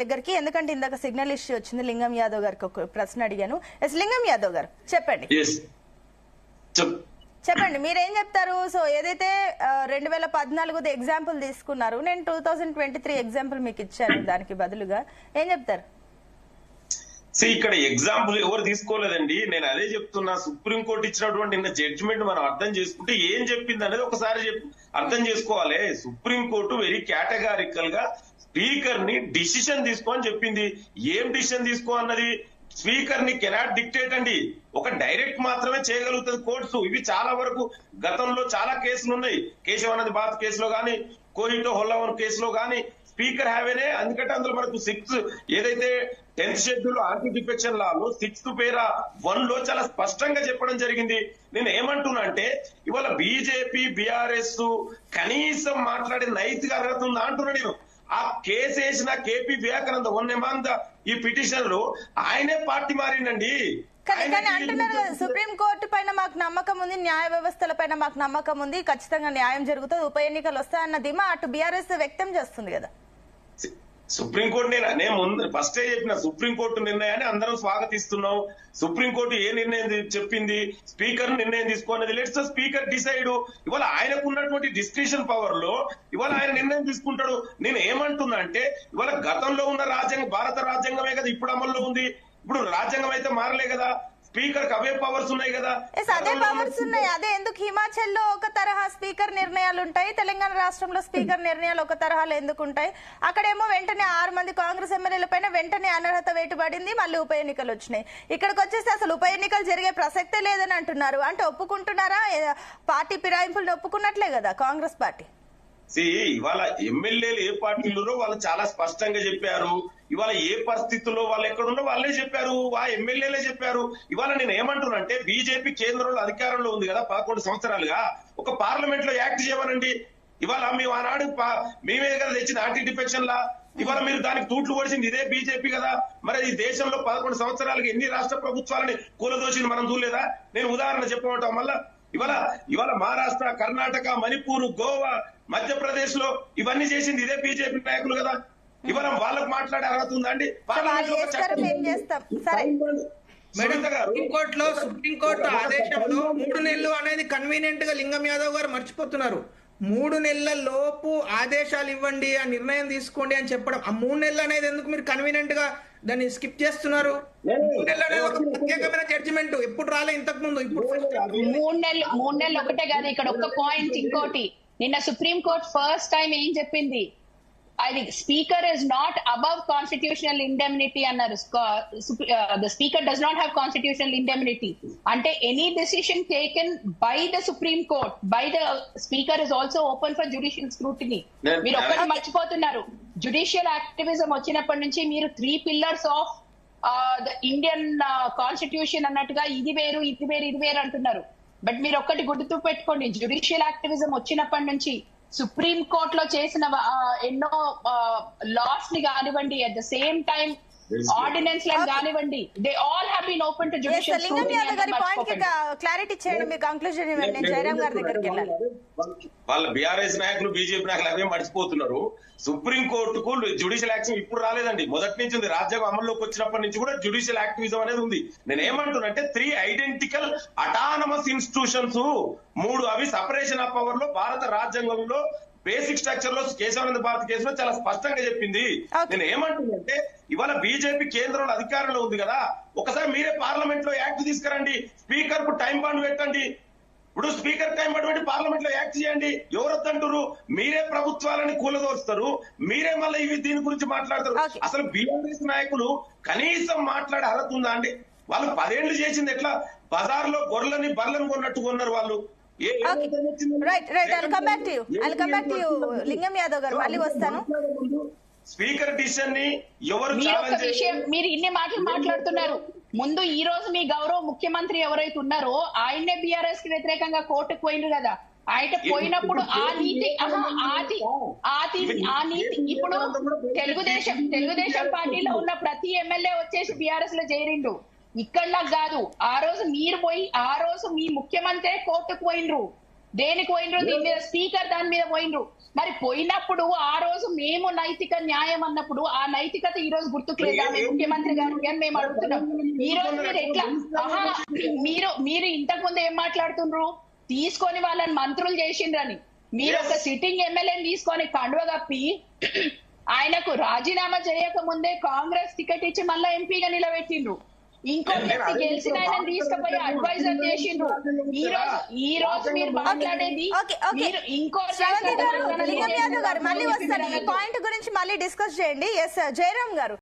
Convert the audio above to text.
దగ్గరికి ఎందుకంటే ఇందాక సిగ్నల్ ఇష్యూ వచ్చింది. లింగం యాదవ్ గారికి ఒక ప్రశ్న అడిగాను. ఎస్ లింగం యాదవ్ గారు చెప్పండి. చెప్పండి మీరేం చెప్తారు? సో ఏదైతే 2014 ఎగ్జాంపుల్ తీసుకున్నారు, నేను 2023 ఎగ్జాంపుల్ మీకు ఇచ్చాను, దానికి బదులుగా ఏం చెప్తారు? ఇక్కడ ఎగ్జాంపుల్ ఎవరు తీసుకోలేదండి. నేను అదే చెప్తున్నా, సుప్రీంకోర్టు ఇచ్చినటువంటి నిన్న జడ్జిమెంట్ మనం అర్థం చేసుకుంటే ఏం చెప్పింది అనేది ఒకసారి అర్థం చేసుకోవాలి. సుప్రీంకోర్టు వెరీ కేటగారికల్ గా స్పీకర్ ని డిసిషన్ తీసుకో అని చెప్పింది. ఏం డిసిషన్ తీసుకో అన్నది? స్పీకర్ ని కెనాట్ డిక్టేట్ అండి, ఒక డైరెక్ట్ మాత్రమే చేయగలుగుతుంది కోర్ట్స్. ఇవి చాలా వరకు గతంలో చాలా కేసులు ఉన్నాయి. కేశవానంద్ బాత్ కేసులో గానీ, కోయిటో హొల్లవన్ కేసులో గానీ స్పీకర్ హ్యావేనే. అందుకంటే అందులో మనకు 6 ఏదైతే 10th షెడ్యూల్ యాంటీ డిఫెక్షన్ లాలో 6th పేరా 1 లో చాలా స్పష్టంగా చెప్పడం జరిగింది. నేను ఏమంటున్నా అంటే ఇవాళ బీజేపీ బీఆర్ఎస్ కనీసం మాట్లాడే నైతిక అర్హత ఉందా అంటున్నా నేను. ఆ కేసు వేసిన కేపీ వివేకానంద ఉన్నమంద ఈ పిటిషన్ లో ఆయనే పార్టీ మారిండండి. అంటున్నారు కదా, సుప్రీం కోర్టు పైన మాకు నమ్మకం ఉంది, న్యాయ వ్యవస్థల పైన మాకు నమ్మకం ఉంది, ఖచ్చితంగా న్యాయం జరుగుతుంది, ఉప ఎన్నికలు వస్తాయన్న ధీమా అటు బీఆర్ఎస్ వ్యక్తం చేస్తుంది కదా. సుప్రీంకోర్టు నేను ముందు ఫస్టే చెప్పిన, సుప్రీంకోర్టు నిర్ణయాన్ని అందరం స్వాగతిస్తున్నాం. సుప్రీంకోర్టు ఏ నిర్ణయం చెప్పింది, స్పీకర్ నిర్ణయం తీసుకోనేది, లెట్స్ ద స్పీకర్ డిసైడ్. ఇవాళ ఆయనకు ఉన్నటువంటి డిస్క్రిషన్ పవర్ లో ఇవాళ ఆయన నిర్ణయం తీసుకుంటాడు. నేను ఏమంటున్నా అంటే ఇవాళ గతంలో ఉన్న రాజ్యాంగం భారత రాజ్యాంగమే కదా ఇప్పుడు అమల్లో ఉంది. ఇప్పుడు రాజ్యాంగం అయితే మారలే కదా, స్పీకర్ కి అవే పవర్స్ ఉన్నాయి కదా. అదే పవర్స్ ఉన్నాయి. అదే ఎందుకు హిమాచల్ లో ఒక తరహా స్పీకర్ నిర్ణయాలు ఉంటాయి, తెలంగాణ రాష్ట్రంలో స్పీకర్ నిర్ణయాలు ఒక తరహాలో ఎందుకు ఉంటాయి? అక్కడేమో వెంటనే 6 మంది కాంగ్రెస్ ఎమ్మెల్యేల పైన వెంటనే అనర్హత వేటుపడింది, మళ్ళీ ఉప ఎన్నికలు వచ్చినాయి. ఇక్కడికి వచ్చేసి అసలు ఉప ఎన్నికలు జరిగే ప్రసక్తే లేదని అంటున్నారు. అంటే ఒప్పుకుంటున్నారా? పార్టీ ఫిరాయింపులను ఒప్పుకున్నట్లే కదా కాంగ్రెస్ పార్టీ. ఇవాళ ఎమ్మెల్యేలు ఏ పార్టీలో వాళ్ళు చాలా స్పష్టంగా చెప్పారు. ఇవాళ ఏ పరిస్థితుల్లో వాళ్ళు ఎక్కడున్నా వాళ్ళే చెప్పారు, ఆ ఎమ్మెల్యేలే చెప్పారు. ఇవాళ నేను ఏమంటున్నా అంటే బీజేపీ కేంద్రంలో అధికారంలో ఉంది కదా 11 సంవత్సరాలుగా, ఒక పార్లమెంట్ లో యాక్ట్ చేయమనండి. ఇవాళ మేము ఆనాడు మేమే కదా తెచ్చిన యాంటీ డిఫెక్షన్ లా, ఇవాళ మీరు దానికి తూట్లు పొడిచింది ఇదే బీజేపీ కదా. మరి ఈ దేశంలో 11 సంవత్సరాలుగా ఎన్ని రాష్ట్ర ప్రభుత్వాలని కూలదోసింది మనం చూడలేదా? నేను ఉదాహరణ చెప్పమంటాం వల్ల ఇవాళ మహారాష్ట్ర, కర్ణాటక, మణిపూర్, గోవా, మధ్యప్రదేశ్ లో ఇవన్నీ చేసింది ఇదే బీజేపీ నాయకులు కదా. ఇవాళ వాళ్ళకు మాట్లాడే అర్హత ఉందా అండి? సుప్రీంకోర్టు ఆదేశంలో 3 నెలలు అనేది కన్వీనియంట్ గా లింగం యాదవ్ గారు మర్చిపోతున్నారు. 3 నెలల లోపు ఆదేశాలు ఇవ్వండి, ఆ నిర్ణయం తీసుకోండి అని చెప్పడం. ఆ 3 నెలలు అనేది ఎందుకు మీరు కన్వీనియంట్ గా దాన్ని స్కిప్ చేస్తున్నారు? 3 నెలలు అనేది ఒక ప్రత్యేకమైన జడ్జిమెంట్ ఎప్పుడు రాలే ఇంతకు ముందు. ఇప్పుడు 3 నెలలు ఒకటే కాదు, ఇక్కడ ఒక పాయింట్ ఇంకోటి. నిన్న సుప్రీం కోర్ట్ ఫస్ట్ టైం ఏం చెప్పింది, అది speaker is not above constitutional indemnity అన్నారు. The speaker does not have constitutional indemnity అంటే any decision taken by the Supreme Court by the speaker is also open for judicial scrutiny. మీరు ఒక్కటి మర్చిపోతున్నారు, judicial activism వచ్చినప్పటి నుంచి మీరు 3 pillars of the Indian constitution అన్నట్టుగా ఇది వేరు ఇది వేరు ఇది వేరు అంటున్నారు. బట్ మీరు ఒక్కటి గుర్తు పెట్టుకోండి, జ్యుడిషియల్ యాక్టివిజం వచ్చినప్పటి నుంచి సుప్రీం కోర్ట్ లో చేసిన ఎన్నో లాస్ ని కానివ్వండి, at the same time ordinance లను కానివ్వండి, they all have been open to judicial clarity చేయండి. మీ కంక్లూజన్ ఇవ్వండి. జయరామ్ గారి దగ్గరికి వెళ్ళాలి. వాళ్ళ బీఆర్ఎస్ నాయకులు బీజేపీ నాయకులు అవే మర్చిపోతున్నారు. సుప్రీం కోర్టుకు జ్యుడిషియల్ యాక్షన్ ఇప్పుడు రాలేదండి, మొదటి నుంచి ఉంది. రాజ్యాంగం అమల్లోకి వచ్చినప్పటి నుంచి కూడా జ్యుడిషియల్ యాక్టివిజం అనేది ఉంది. నేను ఏమంటున్నానంటే 3 ఐడెంటికల్ అటానమస్ ఇన్స్టిట్యూషన్స్, 3 అవి సపరేషన్ ఆఫ్ పవర్ లో భారత రాజ్యాంగంలో బేసిక్ స్ట్రక్చర్ లో కేశవానంద భారత్ కేసులో చాలా స్పష్టంగా చెప్పింది. నేను ఏమంటున్నానంటే ఇవాళ బీజేపీ కేంద్రంలో అధికారంలో ఉంది కదా, ఒకసారి మీరే పార్లమెంట్ లో యాక్ట్ తీసుకురండి, స్పీకర్ కు టైం బాండ్ పెట్టండి. ఇప్పుడు స్పీకర్ టైం పట్టుబట్టి పార్లమెంట్ లో యాక్ట్ చేయండి. ఎవరు వద్దంటారు? మీరే ప్రభుత్వాలని కూలదోస్తారు, మీరే మళ్ళీ ఇవి దీని గురించి మాట్లాడతారు. అసలు బీఆర్ఎస్ నాయకులు కనీసం మాట్లాడే అర్హత ఉందా అండి? వాళ్ళు 10 ఏళ్లు చేసింది ఎట్లా? బజార్ లో గొర్రెలని బర్రెలను కొన్నట్టు కొన్నారు వాళ్ళు. లింగం యాదవ్ గారు మళ్ళీ వస్తాను. స్పీకర్ డిసిషన్ ని ఎవరు మీరు ఇన్ని మాటలు మాట్లాడుతున్నారు. ముందు ఈ రోజు మీ గౌరవ ముఖ్యమంత్రి ఎవరైతే ఉన్నారో ఆయన్నే బీఆర్ఎస్ కి వ్యతిరేకంగా కోర్టుకు పోయిండ్రు కదా. ఆయన పోయినప్పుడు ఆ నీతి ఇప్పుడు తెలుగుదేశం పార్టీలో ఉన్న ప్రతి ఎమ్మెల్యే వచ్చేసి బీఆర్ఎస్ లో చేరిండు. ఇక్కడలా కాదు, ఆ రోజు మీరు పోయి ఆ రోజు మీ ముఖ్యమంత్రి కోర్టుకు పోయినరు. దేనికి పోయినరు? దీని మీద స్పీకర్ దాని మీద పోయినరు. మరి పోయినప్పుడు ఆ రోజు మేము నైతిక న్యాయం అన్నప్పుడు ఆ నైతికత ఈ రోజు గుర్తుకు లేదా ముఖ్యమంత్రి గారికి అని మేము అడుగుతున్నాం. ఈ రోజు మీరు ఎట్లా మీరు ఇంతకు ముందు ఏం మాట్లాడుతుండ్రు? తీసుకొని వాళ్ళని మంత్రులు చేసిండ్రని. మీరు ఒక సిట్టింగ్ ఎమ్మెల్యేని తీసుకొని కండువ కప్పి ఆయనకు రాజీనామా చేయక ముందే కాంగ్రెస్ టికెట్ ఇచ్చి మళ్ళా ఎంపీగా నిలబెట్టిండ్రు. ఇంకో వ్యక్తి గెలిచిన ఆయన తీసుకుపోయి అడ్వైజర్ చేసిండ్రు. ఈ రోజు మీరు మాట్లాడేది మీరు ఇంకో లింగం యాదవ్ గారు మళ్ళీ వస్తారు. ఈ పాయింట్ గురించి మళ్ళీ డిస్కస్ చేయండి. ఎస్ జయరామ్ గారు.